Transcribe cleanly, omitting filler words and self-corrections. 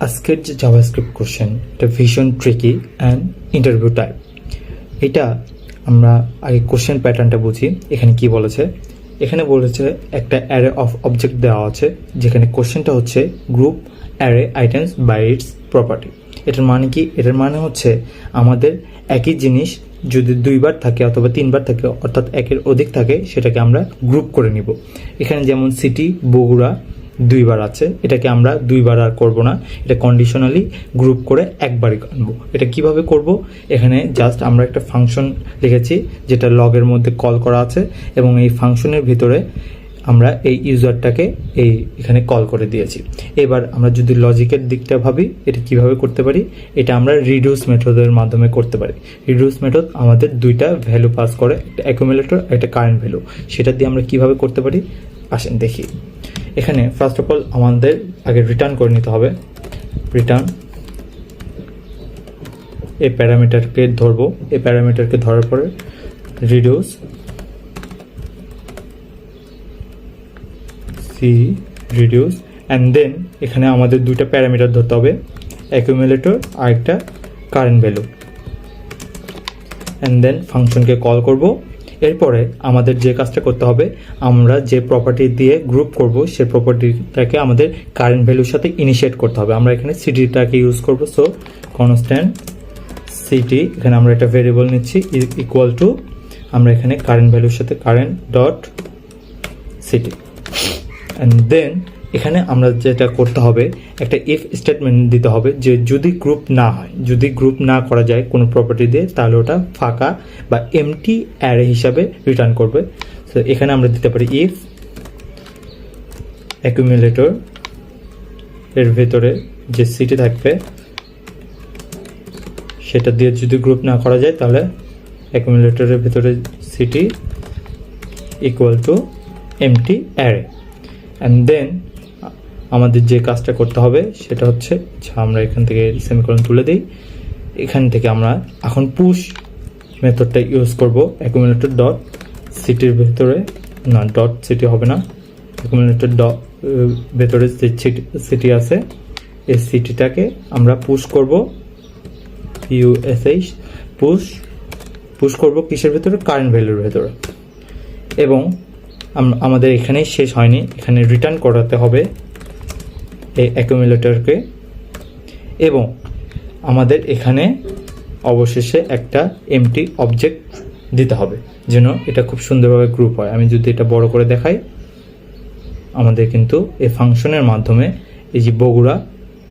আজকের যে JavaScript question এটা ভীষণ ট্রিকি অ্যান্ড ইন্টারভিউ টাইপ। এটা আমরা আগে কোশ্চেন প্যাটার্নটা বুঝি। এখানে কি বলেছে, এখানে বলেছে একটা অ্যারে অফ অবজেক্ট দেওয়া আছে, যেখানে কোশ্চেনটা হচ্ছে group array items by its property. এটার মানে কি? এটার মানে হচ্ছে আমাদের একই জিনিস যদি দুইবার থাকে অথবা তিনবার থাকে, অর্থাৎ একের অধিক থাকে, সেটাকে আমরা গ্রুপ করে নিব। এখানে যেমন সিটি বগুড়া দুইবার আছে, এটাকে আমরা দুইবার আর করব না, এটা কন্ডিশনালি গ্রুপ করে একবারই আনবো। এটা কিভাবে করব? এখানে জাস্ট আমরা একটা ফাংশন লিখেছি যেটা লগের মধ্যে কল করা আছে, এবং এই ফাংশনের ভিতরে আমরা এই ইউজারটাকে এখানে কল করে দিয়েছি। এবার আমরা যদি লজিকের দিকটা ভাবি, এটা কিভাবে করতে পারি, এটা আমরা রিডিউস মেথডের মাধ্যমে করতে পারি। রিডিউস মেথড আমাদের দুইটা ভ্যালু পাস করে, একটা অ্যাকুমুলেটর আর একটা কারেন্ট ভ্যালু। সেটা দিয়ে আমরা কিভাবে করতে পারি আসেন দেখি। এখানে ফার্স্ট অফ অল আমাদের আগে রিটার্ন করে নিতে হবে। রিটার্ন এই প্যারামিটারকে ধরবো, এই প্যারামিটারকে ধরার পরে রিডিউস রিডিউস অ্যান্ড দেন এখানে আমাদের দুইটা প্যারামিটার ধরতে হবে, অ্যাকুমুলেটর আর একটা কারেন্ট ভ্যালু, অ্যান্ড দেন ফাংশনকে কল করব। এরপরে আমাদের যে কাজটা করতে হবে, আমরা যে প্রপার্টি দিয়ে গ্রুপ করব সেই প্রপার্টিটাকে আমাদের কারেন্ট ভ্যালুর সাথে ইনিশিয়েট করতে হবে। আমরা এখানে সিটিটাকে ইউজ করব, সো কনস্ট্যান্ট সিটি, এখানে আমরা একটা ভেরিয়েবল নিচ্ছি ইকুয়াল টু, আমরা এখানে কারেন্ট ভ্যালুর সাথে current dot city. And then এখানে আমরা যেটা করতে হবে, একটা ইফ স্টেটমেন্ট দিতে হবে যে যদি গ্রুপ না হয়, যদি গ্রুপ না করা যায় কোনো প্রপার্টি দিয়ে, তাহলে ওটা ফাঁকা বা এমটি অ্যারে হিসাবে রিটার্ন করবে। সো এখানে আমরা দিতে পারি ইফ অ্যাকুমুলেটর এর ভেতরে যে সিটি থাকবে সেটা দিয়ে যদি গ্রুপ না করা যায়, তাহলে অ্যাকুমুলেটরের ভেতরে city equal to empty array. And then আমাদের যে কাজটা করতে হবে সেটা হচ্ছে, আমরা এখান থেকে সেমিকোলন তুলে দিই। এখান থেকে আমরা এখন পুশ মেথডটা ইউজ করব। অ্যাকুমুলেটর ডট সিটির ভেতরে, না ডট সিটি হবে না, অ্যাকুমুলেটর ডট ভেতরে যে সিটি আছে এই সিটিটাকে আমরা পুশ করব, ইউএসএইচ পুশ করব কিসের ভেতরে? কারেন্ট ভ্যালুর ভেতরে। এবং আমাদের এখানেই শেষ হয়নি, এখানে রিটার্ন করাতে হবে এই অ্যাকুমুলেটরকে, এবং আমাদের এখানে অবশেষে একটা এমটি অবজেক্ট দিতে হবে যেন এটা খুব সুন্দরভাবে গ্রুপ হয়। আমি যদি এটা বড় করে দেখাই, আমাদের কিন্তু এই ফাংশনের মাধ্যমে এই যে বগুড়া